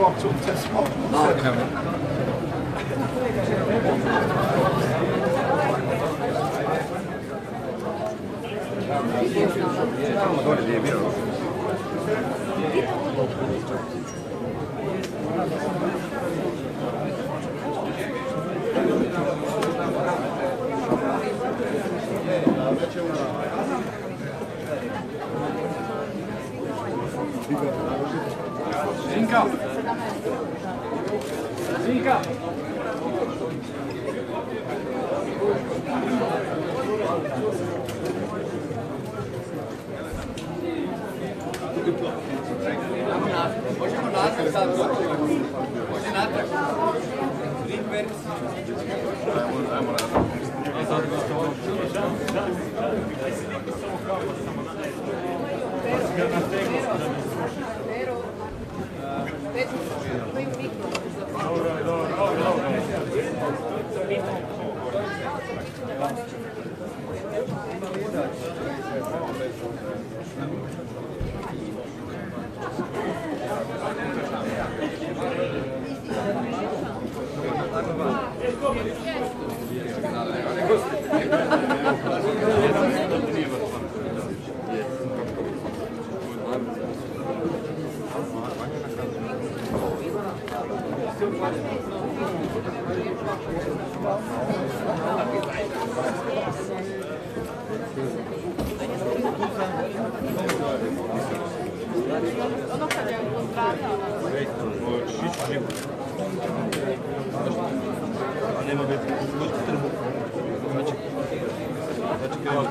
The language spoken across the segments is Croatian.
Mag zo'n test maken. Zinka! Zinka! Možemo natrag sad gotovo. Može natrag. Ritmer. Ajmo natrag. Ono kad je pozdravljala. Nema već trbu. Znači kao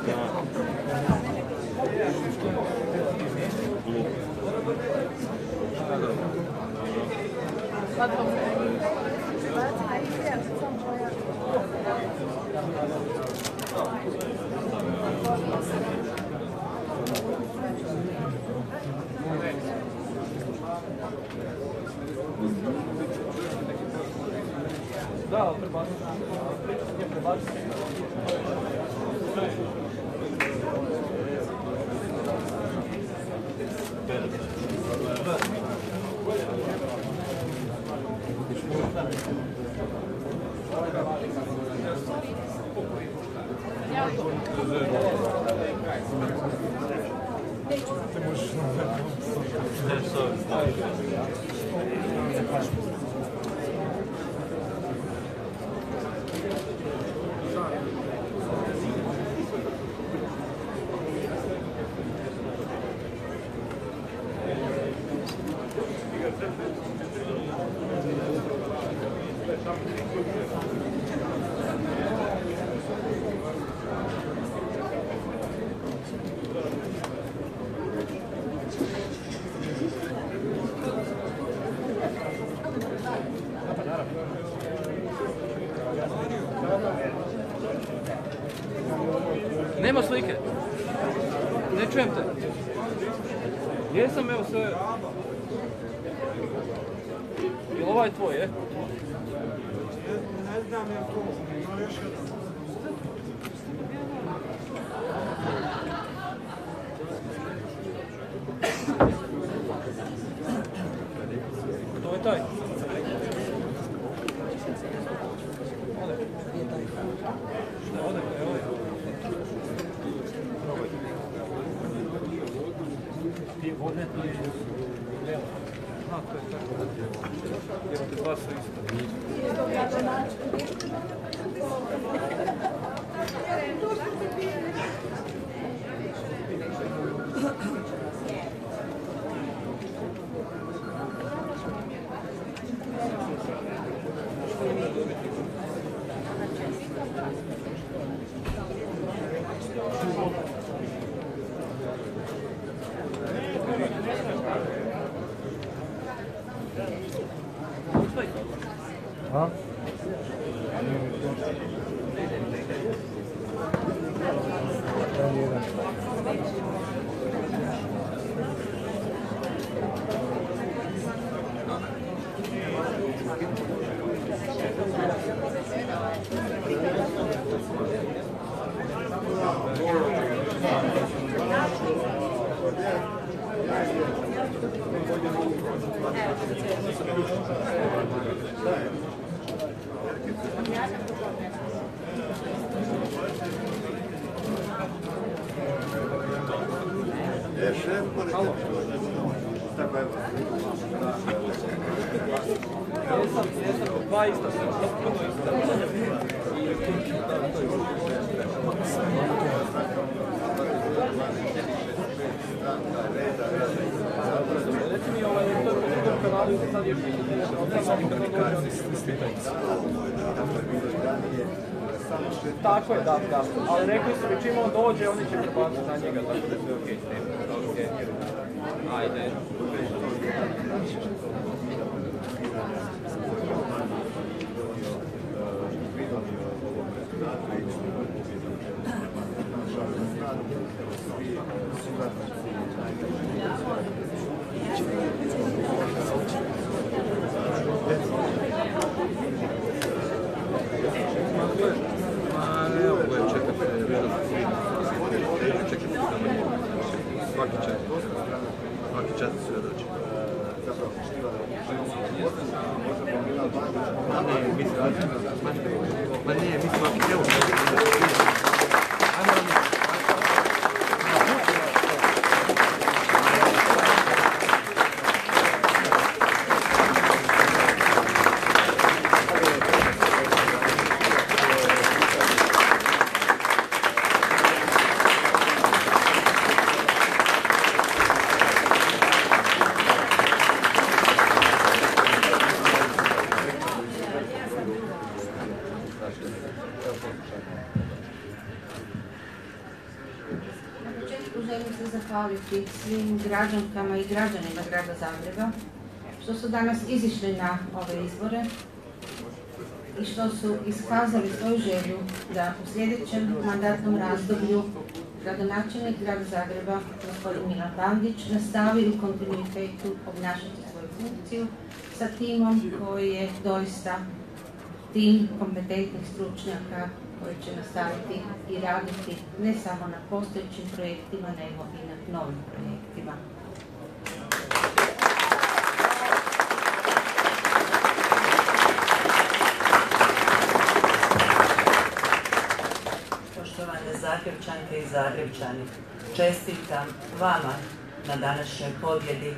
Da, prebaciti. Je prebaciti. Ти можеш Nema slike. Ne čujem te. Jesam, evo sve. Jel ovaj tvoj, je? Ne znam, je to. To je taj. Ha? Jesam, dva ista sam, potpuno ista. Reci mi, to kanali sad još tako je, da. Ali rekli su mi čim on dođe, oni će prebaciti na njega, tako da sve okej s tim. Ajde. Svaki čas sve dođe. Ma ne, mislim, ako evo. Želim se zahvaliti svim građankama i građanima grada Zagreba što su danas izišli na ove izbore i što su iskazali svoju želju da u sljedećem mandatnom razdoblju gradonačelnik grada Zagreba, gospodin Milan Bandić, nastavi u kontinuitetu obnašati svoju funkciju sa timom koji je doista tim kompetentnih stručnjaka koji će nastaviti i raditi ne samo na postojećim projektima, nego i na novim projektima. Poštovane Zagrepčanke i Zagrepčani, čestitam vama na današnjoj pobjedi,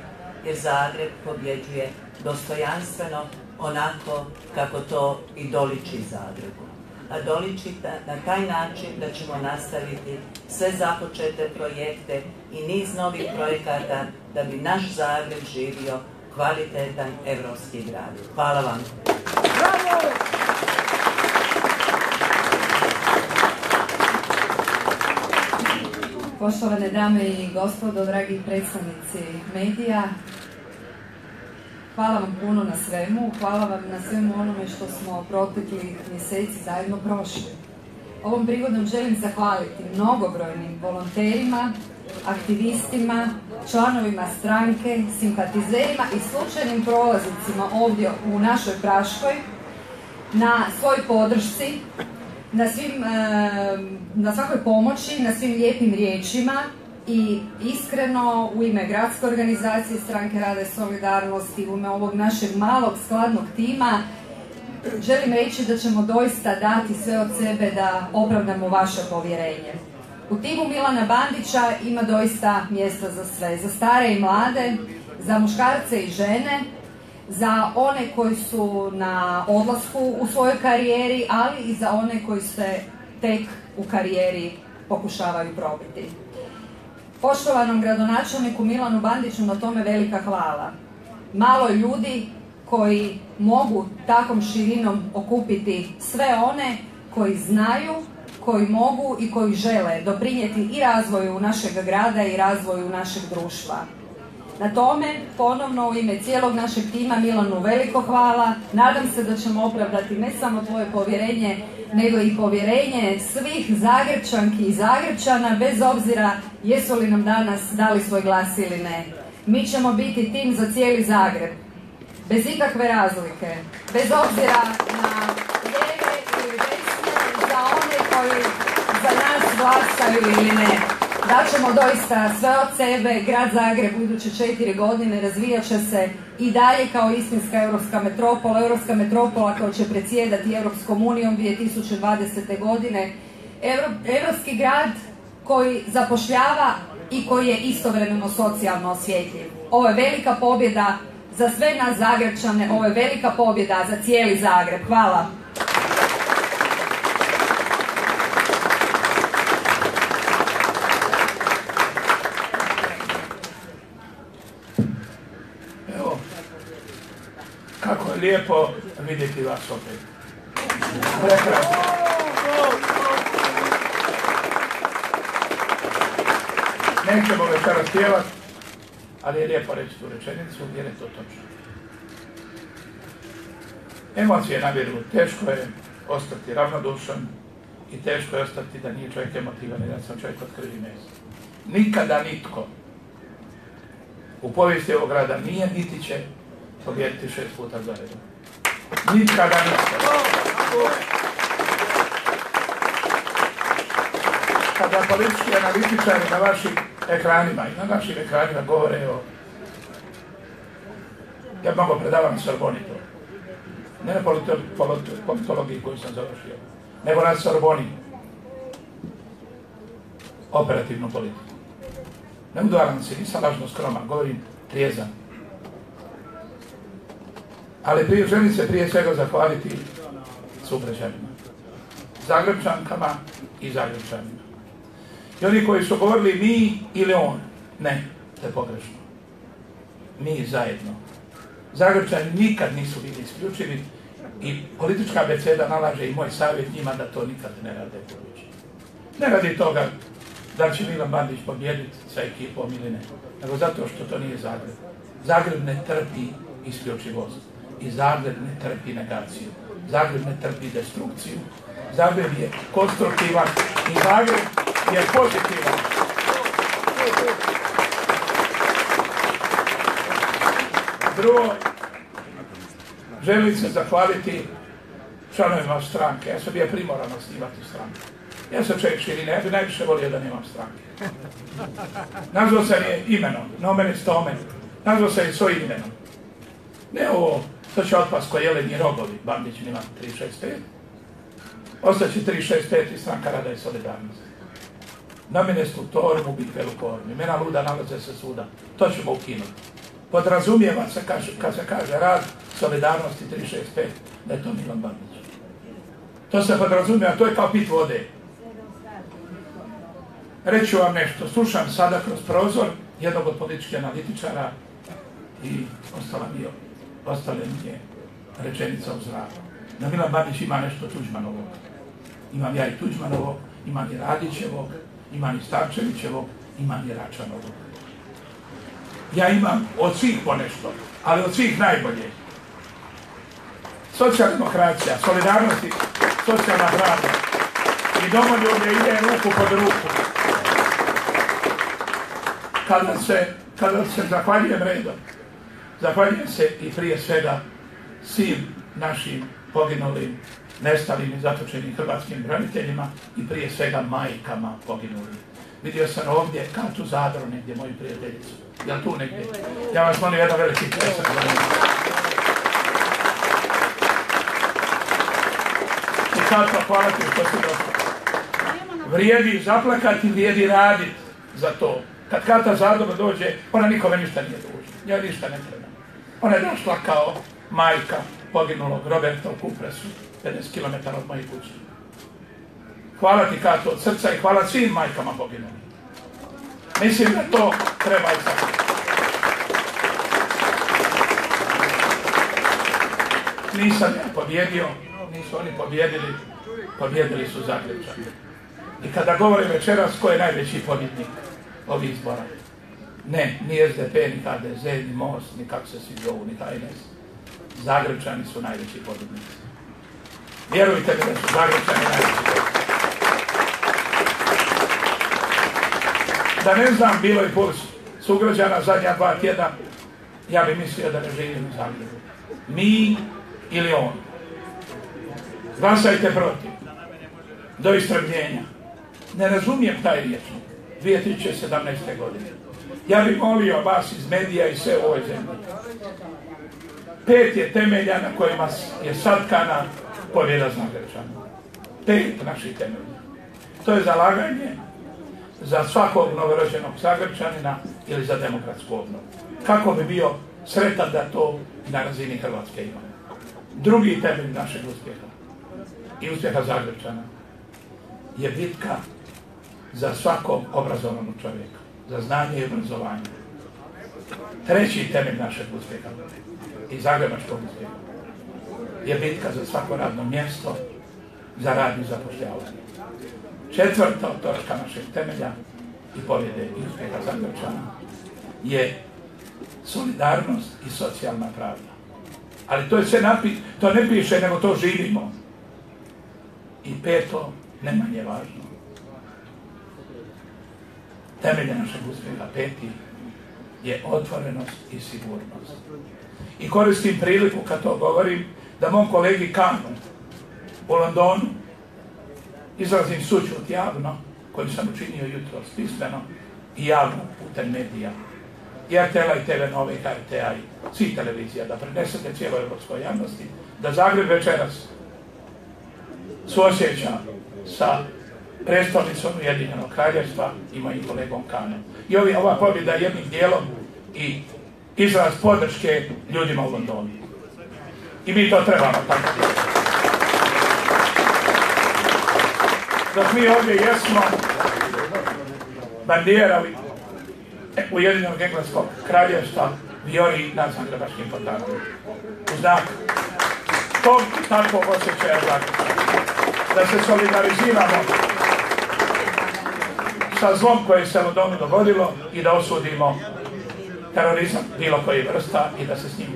jer Zagreb pobjeđuje dostojanstveno, onako kako to i doliči Zagrebu. A doliči na taj način da ćemo nastaviti sve započete projekte i niz novih projekata da bi naš Zagreb živio kvalitetan evropski grad. Hvala vam. Bravo! Poštovane dame i gospodo, dragi predstavnici medija, hvala vam puno na svemu, hvala vam na svemu onome što smo proteklih mjeseci zajedno prošli. Ovom prigodom želim zahvaliti mnogobrojnim volonterima, aktivistima, članovima stranke, simpatizerima i slučajnim prolaznicima ovdje u našoj Praškoj na svoj podršci, na svakoj pomoći, na svim lijepim riječima i iskreno u ime gradske organizacije Stranke rada i solidarnosti, u ime ovog našeg malog skladnog tima, želim reći da ćemo doista dati sve od sebe da opravdamo vaše povjerenje. U timu Milana Bandića ima doista mjesta za sve, za stare i mlade, za muškarce i žene, za one koji su na odlasku u svojoj karijeri, ali i za one koji se tek u karijeri pokušavaju probiti. Poštovanom gradonačelniku Milanu Bandiću na tome velika hvala. Malo ljudi koji mogu takvom širinom okupiti sve one koji znaju, koji mogu i koji žele doprinijeti i razvoju našeg grada i razvoju našeg društva. Na tome, ponovno u ime cijelog našeg tima, Milanu veliko hvala. Nadam se da ćemo opravdati ne samo tvoje povjerenje, nego i povjerenje svih Zagrepčanki i Zagrepčana, bez obzira jesu li nam danas dali svoj glas ili ne. Mi ćemo biti tim za cijeli Zagreb, bez ikakve razlike, bez obzira na lijeve ili desne, za one koji za nas glasaju ili ne. daćemo doista sve od sebe. Grad Zagreb u iduće 4 godine razvijat će se i dalje kao istinska europska metropola koja će predsjedati Europskom unijom 2020. godine. Europski grad koji zapošljava i koji je istovremeno socijalno osjetljiv. Ovo je velika pobjeda za sve nas Zagrepčane, ovo je velika pobjeda za cijeli Zagreb. Hvala. Evo, kako je lijepo vidjeti vas opet. Prekrasno. Nećemo večeras pjevati, ali je lijepo reći tu rečenicu jer je to točno. Emocije nabiru, teško je ostati ravnodušan i teško je ostati da nije čovjek emotivan i da sam čovjek od krvi mesa. Nikada nitko u povijesti ovog grada nije niti će pobijediti 6 puta za redom. Nikada nitko. Kada politički analitičari na vašim ekranima i na našim ekranima govore o... Ja mnogo predavam Sorboni to. Ne na politologiji koju sam završio, nego na Sorboni. Operativnu politiku. Ne udvaram se, nisam lažno skroman, govorim trijezan. Ali želim se prije svega zahvaliti sugrađanima. Zagrebčankama i Zagrebčanima. I oni koji su govorili mi ili on, ne, to je pogrešno. Mi zajedno. Zagrebčani nikad nisu bili isključivi i politička abeceda nalaže i moj savjet njima da to nikad ne rade budući. Ne radi toga da će Milan Bandić pobijediti sa ekipom ili ne, nego zato što to nije Zagreb. Zagreb ne trpi isključivost i Zagreb ne trpi negaciju. Zagreb ne trpi destrukciju. Zagreb je konstruktivan i Zagreb je pozitivan. Drugo, želim se zahvaliti članovima stranke. Ja sam bio primoran osnivati stranke. Ja sam čovjek širine, ja bi najviše volio da nemam stranke. Nazvao sam je imenom, nomen est omen. Nazvao sam je svojim imenom. Ne ovo, to će otpast ko jeleni rogovi, Bandić nema 365. Ostaće 365 i Stranka rada i solidarnosti. Nomen est utorum ubit velukorum. Imena luda nalaze se svuda. To ćemo ukinuti. Podrazumijeva se, kad se kaže rad, solidarnosti 365, da je to Milan Bandić. To se podrazumijeva, to je kao pit vode. Reću vam nešto, slušam sada kroz prozor jednog od političkih analitičara i ostale mi je rečenica u zraku. Da Milan Bandić ima nešto Tuđmanovog. Imam ja i Tuđmanovog, imam i Radićevog, imam i Starčevićevog, imam i Račanovog. Ja imam od svih ponešto, ali od svih najbolje. Socijaldemokracija, solidarnost i socijalna pravda i domoljublje ide ruku pod ruku. Kada se zahvaljujem redom, zahvaljujem se i prije svega svim našim poginulim, nestalim i zatočenim hrvatskim braniteljima i prije svega majkama poginulim. Vidio sam ovdje Katu Zadru negdje, moju prijateljicu. Jel tu negdje? Ja vas molim jedan veliki pljesak. I Kato, hvala ti što si došla. Vrijedi zaplakati, vrijedi raditi za to. Kad Kata Zadru dođe, ona nikome ništa nije dužna. Njoj ništa ne treba. Ona je došla kao majka poginulog Roberta u Kupresu, 50 km od moje kuće. Hvala ti Kato od srca i hvala svim majkama poginulim. Mislim da to treba i sad. Nisam ja pobjedio, nisu oni pobjedili, pobjedili su Zagrebčani. I kada govorim večeras ko je najveći pobjednik ovih izbora, ne, ni SDP, ni HDZ, ni Most, ni kako se svi zovu, ni HNS. Zagrebčani su najveći pobjednici. Vjerujte mi da su Zagrebčani najveći pobjednici. Da ne znam bilo i puls sugrađana zadnja 2 tjedna, ja bi mislio da ne živim u Zagrebu. Mi ili on. Glasajte protiv. Do istrebljenja. Ne razumijem taj riječnik. 2017. godine. Ja bih molio vas iz medija i sve u ovoj zemlji. 5 je temelja na kojima je satkana pobjeda Zagrepčana. 5 naših temelja. To je zalaganje za svakog novorođenog Zagrepčanina ili za demokratsku obnovu. Kako bi bio sretan da to na razini Hrvatske ima. Drugi temelj našeg uspjeha i uspjeha Zagrepčana je bitka za svakog obrazovanog čovjeka, za znanje i obrazovanje. Treći temelj našeg uspjeha i zagrebačkog uspjeha je bitka za svako radno mjesto, za rad i zapošljavanje. Četvrta točka našeg temelja i pobjede i uspjeha Zagrepčana je solidarnost i socijalna pravda. Ali to je sve to ne piše, nego to živimo. I peto, ne manje važno. Temelje našeg uspjeha, peti, je otvorenost i sigurnost. I koristim priliku kad to govorim, da mom kolegi Kanu u Londonu izrazim sućut javno, koju sam učinio jutros pismeno i javno putem medija. I RTL-a i TV Nove i HRT-a i svih televizija, da prenesete cijeloj evropskoj javnosti, da Zagreb večeras suosjeća sa prestolnicom Ujedinjenog Kraljevstva i mojim kolegom Kanom. I ova pobjeda jednim dijelom i izraz podrške ljudima u Londonu. I mi to trebamo tako. Dok mi ovdje jesmo, bandijera Ujedinjenog Engleskog Kraljevstva vijori nad zagrebačkim fontanama. U znak tog i takvog osjećaja Zagreba. Da se solidariziramo sa zlom koje se u Londonu dogodilo i da osudimo terorizam bilo koje vrsta i da se s njim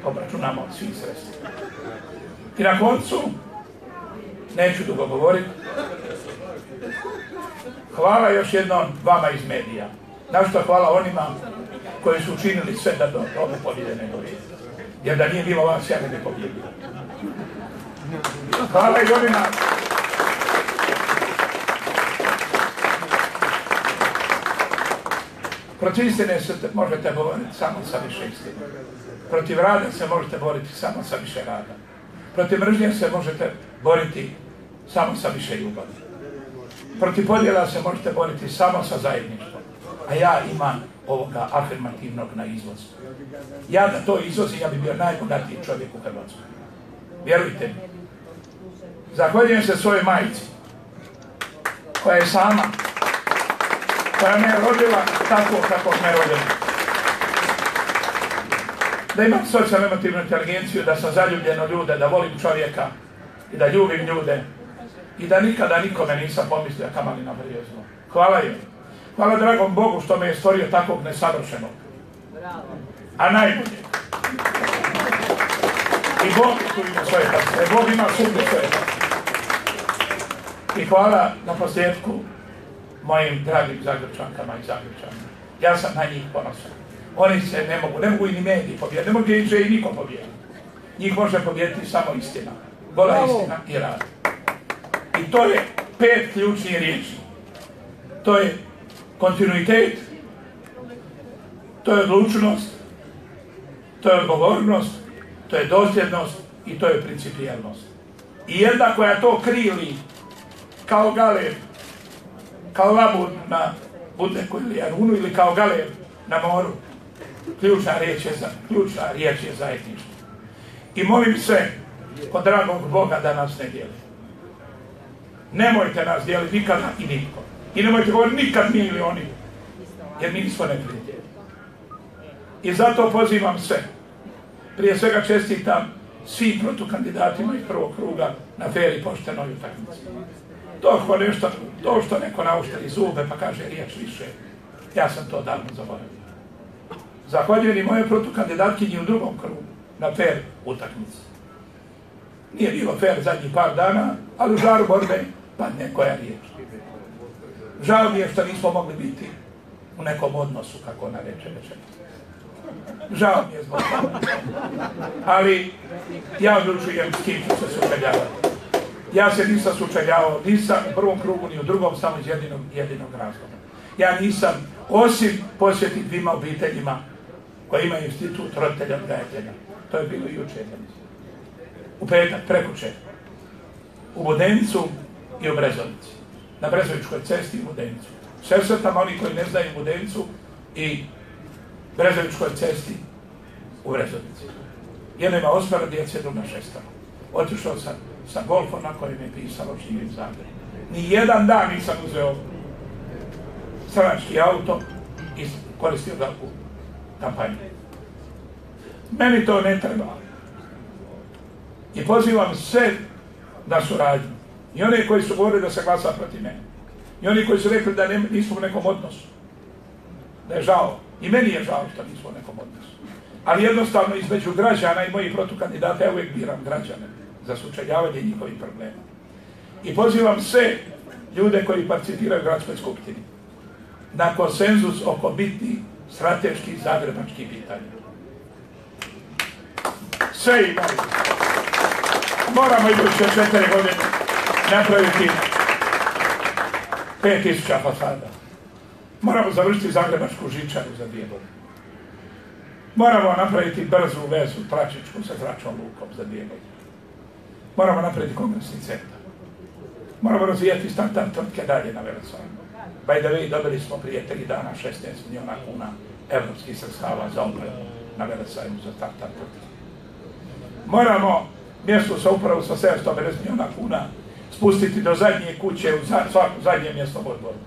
obračunamo svim sredstvima. I na koncu, neću dugo govoriti, hvala još jednom vama iz medija. Našto hvala onima koji su učinili sve da do ove pobjede ne dođe. Jer da nije bilo vas, ja ne bi pobjedio. Hvala i onima protiv istine se možete boriti samo sa više istine. Protiv rada se možete boriti samo sa više rada. Protiv mržnje se možete boriti samo sa više ljubavi. Protiv podjela se možete boriti samo sa zajedništvom. A ja imam ovoga afirmativnog na izvoz. Ja da to izvozim, ja bi bio najbogatiji čovjek u Hrvatskoj. Vjerujte mi. Zahvaljujem se svojoj majici, koja je sama, koja me je rodila tako kako me rodila. Da imam socijalno-emotivnu inteligenciju, da sam zaljubljen u ljude, da volim čovjeka i da ljubim ljude i da nikada nikome nisam pomislio kamali na zlo. Hvala joj. Hvala dragom Bogu što me je stvorio takvog nesavršenog. A najbolje. I Bog tu ima svoje tako. Bog ima svugdje svoje tako. I hvala na posljedku mojim dragim Zagrepčankama i Zagrepčanima. Ja sam na njih ponosan. Oni se ne mogu i ni mediji pobijediti, ne mogu i niko pobijediti. Njih može pobijediti samo istina. Gola istina i rad. I to je 5 ključnih riječi. To je kontinuitet, to je odlučnost, to je odgovornost, to je dosljednost i to je principijelnost. I jedna koja to krili kao galeb, kao labud na Budneku ili Jarunu ili kao galeb na moru, ključna riječ je zajedništvo. I molim sve kod dragog Boga da nas ne dijeli. Nemojte nas dijeliti nikada i nitko. I nemojte govoriti nikad mi ili oni, jer mi nismo neprijatelji. I zato pozivam sve. Prije svega čestitam svim protukandidatima iz prvog kruga na fer i poštenoj utakmici. To što neko nauštri zube pa kaže riječ više, ja sam to davno zaboravio. Zahvaljujem i moje protukandidatkinji u drugom krugu na fer utakmici. Nije bilo fer zadnjih par dana, ali u žaru borbe padne koja riječ. Žao mi je što nismo mogli biti u nekom odnosu, kako ona reče večeras. Žao mi je zbog toga. Ali ja odlučujem s kim ću se sučeljavati. Ja se nisam sučeljavao, nisam u prvom krugu ni u drugom, samo iz jedinog razloga. Ja nisam, osim posjetiti dvima obiteljima koji imaju institut roditelja odgajatelja. To je bilo i jučer, u petak, prekuče. U Vodencu i u Brezovici. Na Brezovičkoj cesti i u Vodencu. Sesretam oni koji ne znaju Vodencu i Brezovičkoj cesti u Brezovici. Jedno ima 8 djece, druga 6. Otišao sam sa golfom na kojem je pisalo živim Zagreb. Ni jedan dan nisam uzeo stranački auto i koristio ga u kampanji. Meni to ne treba. I pozivam sve na suradnju. I one koji su govorili da se glasa protiv mene. I oni koji su rekli da nismo u nekom odnosu. Da je žao. I meni je žao što nismo u nekom odnosu. Ali jednostavno između građana i mojih protukandidata ja uvijek biram građane za sučeljavanje njihovih problema. I pozivam sve ljude koji participiraju u gradskoj skupštini na konsenzus oko bitnih strateških zagrebačkih pitanja. Sve imaju. Moramo iduće 4 godine napraviti 5000 fasada. Moramo završiti zagrebačku žičaru za 2 godine. Moramo napraviti brzu vezu Tračičku sa zračnom lukom za 2 godine. Moramo napraviti kongresni centar. Moramo razvijati standard tvrtke dalje na Velesajmu. By the way, dobili smo prije 3 dana 16 milijuna kuna evropskih sredstava za opremu na Velesajmu za start-up tvrtke. Moramo mjesto sa upravu sa 750 milijuna kuna spustiti do zadnje kuće u svako zadnje mjesto u odboru.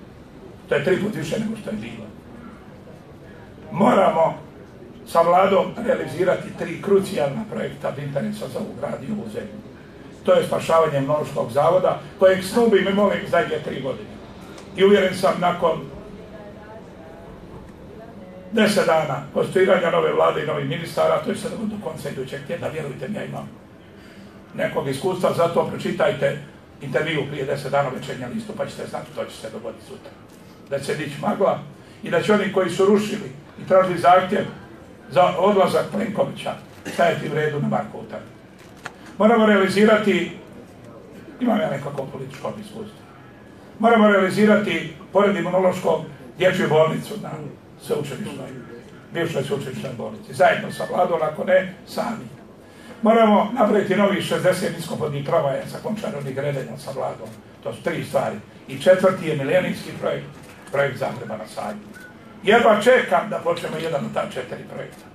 To je 3 puta više nego što je bilo. Moramo sa vladom realizirati 3 krucijalna projekta od interesa za ovu grad i ovu zemlju. To je spašavanje Imunološkog zavoda, kojeg snubim i molim zadnje 3 godine. I uvjeren sam nakon 10 dana konstituiranja nove vlade i novih ministara, to će se dogoditi do konca idućeg tjedna, vjerujte mi, ja imam nekog iskustva, zato pročitajte intervju prije 10 dana Večernjem listu, pa ćete znati što će se dogoditi sutra. Da će se dići magla i da će oni koji su rušili i tražili zahtjev za odlazak Plenkovića stajati u redu na Markovu trgu. Moramo realizirati, imam ja nekako političko iskustvo, moramo realizirati pored Imunološkog dječju bolnicu na bivšoj sveučilišnoj bolnici, zajedno sa vladom, ako ne, sami. Moramo napraviti novih 60 niskopodnih tramvaja sa Končarom i Gredeljom sa vladom. To su 3 stvari. I 4. je milenijski projekt Zagreba na Savi. Jedva čekam da počnemo jedan od ta 4 projekta.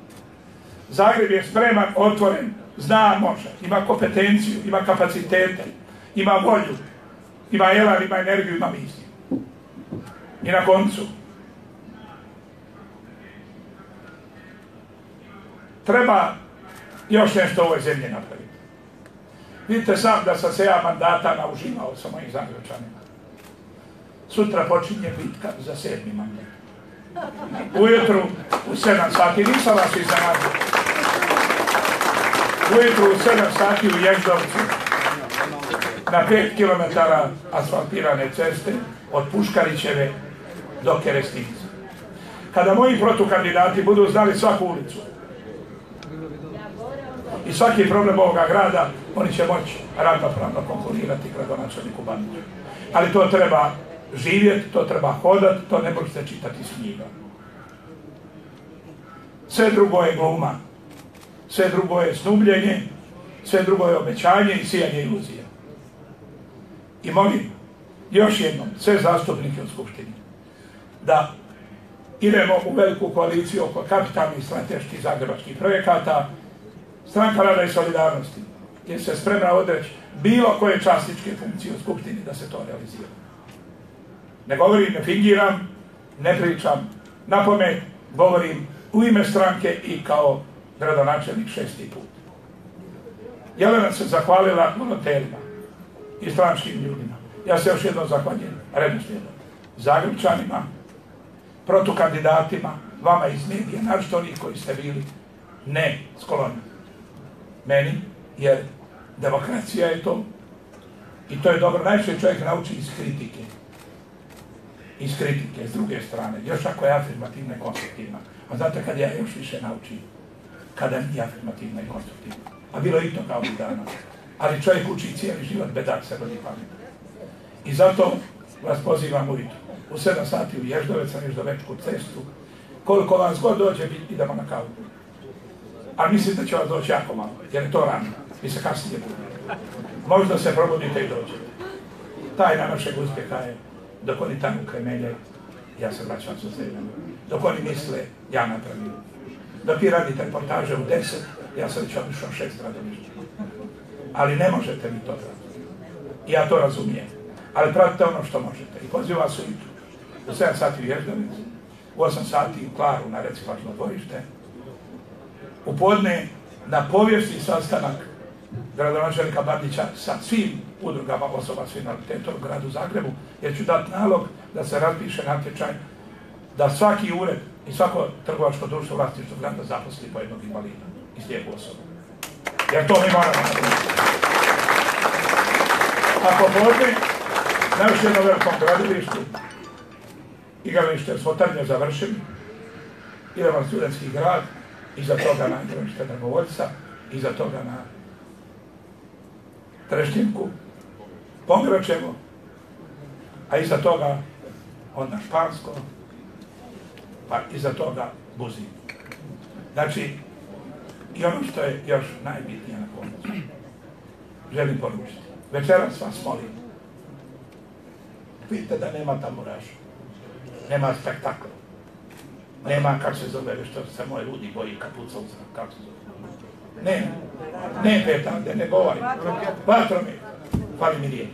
Zagreb je spreman, otvoren, zna, može, ima kompetenciju, ima kapacitete, ima volju, ima elan, ima energiju, ima misiju. I na koncu, treba još nešto u ovoj zemlji napraviti. Vidite sam da sam se ja mandata nauživao sa mojim Zagrebčanima. Sutra počinje bitka za 7. mandat. Ujutru u 7 sati, nisam vas iznenadio. Ujutru u 7 sati u Ježdovcu, na 5 km asfaltirane ceste od Puškarićeve do Kerestinca. Kada moji protukandidati budu znali svaku ulicu i svaki problem ovoga grada, oni će moći ravnopravno konkurirati gradonačelniku Bandiću. Ali to treba živjeti, to treba hodati, to ne možete čitati s knjiga. Sve drugo je gluma, sve drugo je snubljenje, sve drugo je obećanje i sijanje iluzija. I molim još jednom sve zastupnike u Skupštini da idemo u veliku koaliciju oko kapitalnih strateških zagrebačkih projekata. Stranka rada i solidarnosti je se spremna odreći bilo koje časničke funkcije u Skupštini da se to realizira. Ne govorim, ne fingiram, ne pričam napamet, govorim u ime stranke i kao gradonačelnik 6. put. Jelena se zahvalila volonterima i stranačkim ljudima. Ja se još jednom zahvaljujem redoslijedom Zagrebčanima, protukandidatima, vama iz medija, naročito onih koji ste bili ne skloni meni, jer demokracija je to i to je dobro. Najviše čovjek nauči iz kritike. Iz kritike, s druge strane, još ako je afirmativna i konstruktivna. A znate kad ja još više naučim? Kada nije afirmativna i konstruktivna. A bilo je i to kao i danas. ali čovjek uči cijeli život, bedak se rodi pamet. I zato vas pozivam ujutro. U 7 sati u Ježdovec, na Ježdovečku cestu. Koliko vas god dođe, idemo na kavu. A mislim da će vas doći jako malo, jer je to rano. Vi se kasnije budete. Možda se probudite i dođete. Tajna našeg uspjeha je dok oni tamo kremelje, ja se vraćam sa zemljama. Dok oni misle, ja napravim. Dok vi radite reportaže u 10, ja sam već obišao 6 radilišća. Ali ne možete mi to raditi. I ja to razumijem. Ali pratite ono što možete. I pozivam vas ujutru. U 7 sati u Ježdovec, u 8 sati u Klaru na reciklažno dvorište. U podne na povijesni sastanak gradonačelnika Bandića sa svim udrugama osoba s invaliditetom u gradu Zagrebu, jer ću dati nalog da se raspiše natječaj da svaki ured i svako trgovačko društvo vlasništvo grada zaposli po jednog invalida i slijepu osobu. Jer to mi moramo napraviti. A popodne, na još jednom velikom gradilištu, igralište Svotarnje završili, idemo na studentski grad, iza toga na igralište Dragovoljca, iza toga na Trešnjevku, Pogračevo, a iza toga onda Špansko, pa iza toga Buzin. Znači, i ono što je još najbitnije na koncu, želim poručiti. Večeras vas molim, vidite da nema tamburaža, nema spektakla, nema, kako se zove, što se moj ludi boji kapuca u zrak, kako se zove. Ne petande, ne govorim. Vatromet, fali mi riječ.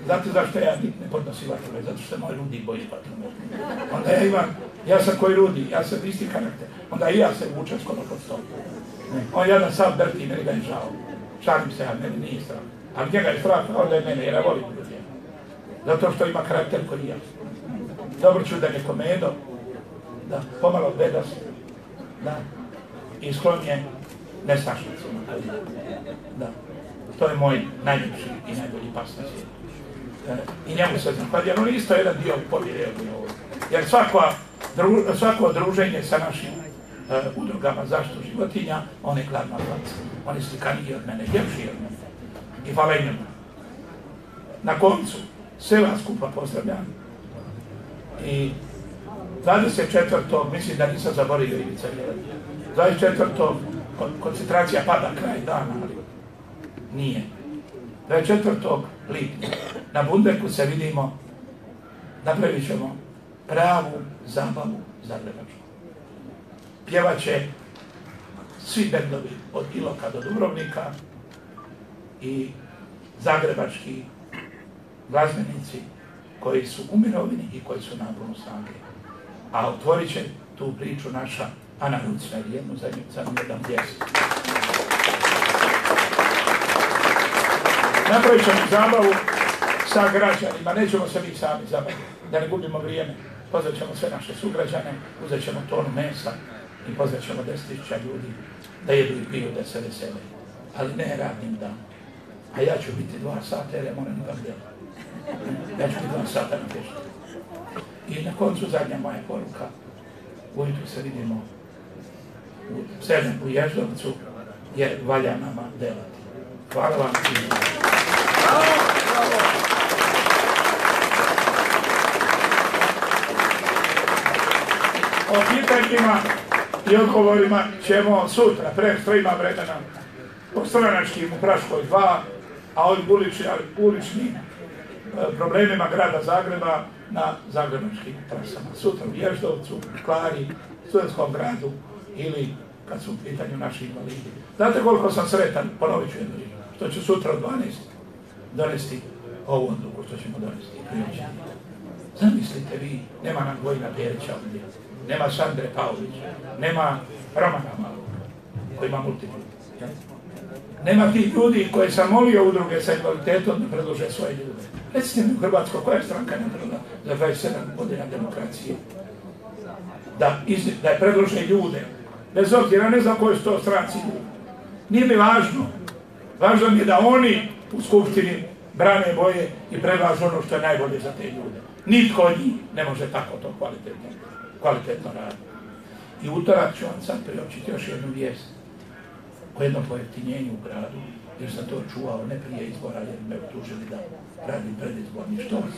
Znate zašto ja ne podnosim vatromet? Zato što se moj ludi boji vatromet. Onda ja sam koji ludi, ja sam isti karakter. Onda i ja se vučem skoro pod stol. On jedan sam drti, meni ga je žao. Šalim se, a meni nije strah. Ali njega je strah, onda je mene, jer ja volim ljudi. Zato što ima karakter koji ja. Dobro ću da je komedo, da pomalo bedas, da, i sklon je nestašnicima. Da, to je moj najljepši i najbolji pas na svijetu. I njemu se zahvaljujem, on isto jedan dio povjerio u ovo. Jer svako druženje sa našim udrugama zaštitu životinja, on je glavna placa. On je slikaniji od mene, ljepši od mene. I hvala i njemu. Na koncu, sve vas skupa pozdravljam. I 24. mislim da nisam zaboravio Ivica Jelen. 24. koncentracija pada kraj dana, ali nije. 24. lipnja na Bundeku se vidimo, napravit ćemo pravu zabavu zagrebačku. Pjevat će svi bendovi od Iloka do Dubrovnika i zagrebački glazbenici koji su u mirovini i koji su na punu snage. A otvorit će tu priču naša Ana Rucner, jednu za jedan vijest. Napravit ćemo zabavu sa građanima, nećemo se mi sami zabaviti, da ne gubimo vrijeme. Pozvat ćemo sve naše sugrađane, uzet ćemo tonu mesa i pozvat ćemo 10.000 ljudi da jedu i piju, da se vesele. Ali ne radnim dan. A ja ću biti 2 sata jer ja moram da gledam. Ja ću biti 2 sata na pješti. I na koncu zadnja moja poruka. Ujutru se vidimo u 7 u Ježdovcu jer valja nama delati. Hvala vam. O pitanjima i odgovorima ćemo sutra, presto ima vremena po stranačkim u Praškoj 2, a ovim uličnim problemima grada Zagreba na zagrebačkim trasama. Sutra u Ježdovcu, Klari, Studentskom gradu ili kad su u pitanju naši invalidi. Znate koliko sam sretan, ponovit ću jednu riječ, što ću sutra od 12 donesti ovu odluku što ćemo donesti. Zamislite vi, nema nam Vojna Bjerića ovdje, nema Sandre Paulić, nema Romana Malog, koji ima multiplu. Nema tih ljudi koje sam molio udruge sa invaliditetom da predlože svoje ljude. Recite mi u Hrvatskoj, koja je stranka napravila za 27 godina demokracije? Da je predlože ljude, bez obzira, ne znam koje su to stranci ljudi. Nije mi važno. Važno mi je da oni u skupštini brane boje i predlažu ono što je najbolje za te ljude. Nitko od njih ne može tako to kvalitetno raditi. I utorak ću vam sad priopćiti još jednu vijest o jednom pojeftinjenju u gradu jer sam to čuvao ne prije izbora, jer me optužili da radim predizborni štos.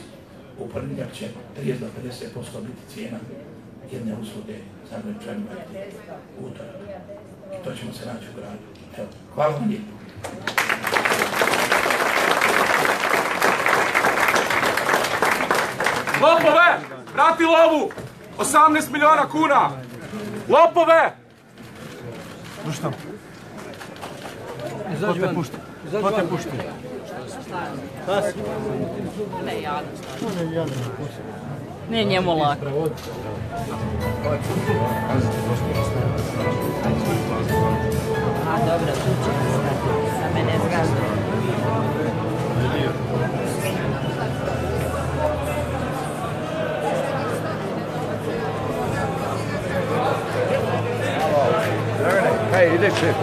U ponedjeljak će 30 do 50% biti cijena jedne usluge Zagrepčanima u utorak. I to ćemo se naći u gradu. Evo, hvala vam lijepo. Lopove! Vrati lovu! 18 milijuna kuna! Lopove! Puštam. Ko te pušta? Ko te pušta? Ne, jadan. Ne, njemu lako. A dobro, tu će stati. Sa mene zgazda. Hej, ide šef.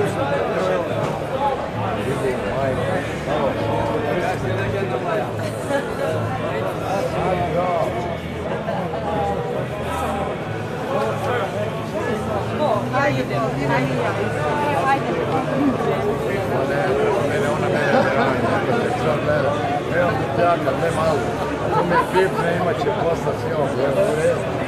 Mene ona ne gleda. Evo ti tjaka, ne malo. To mi je pipne, imat će posla s njom.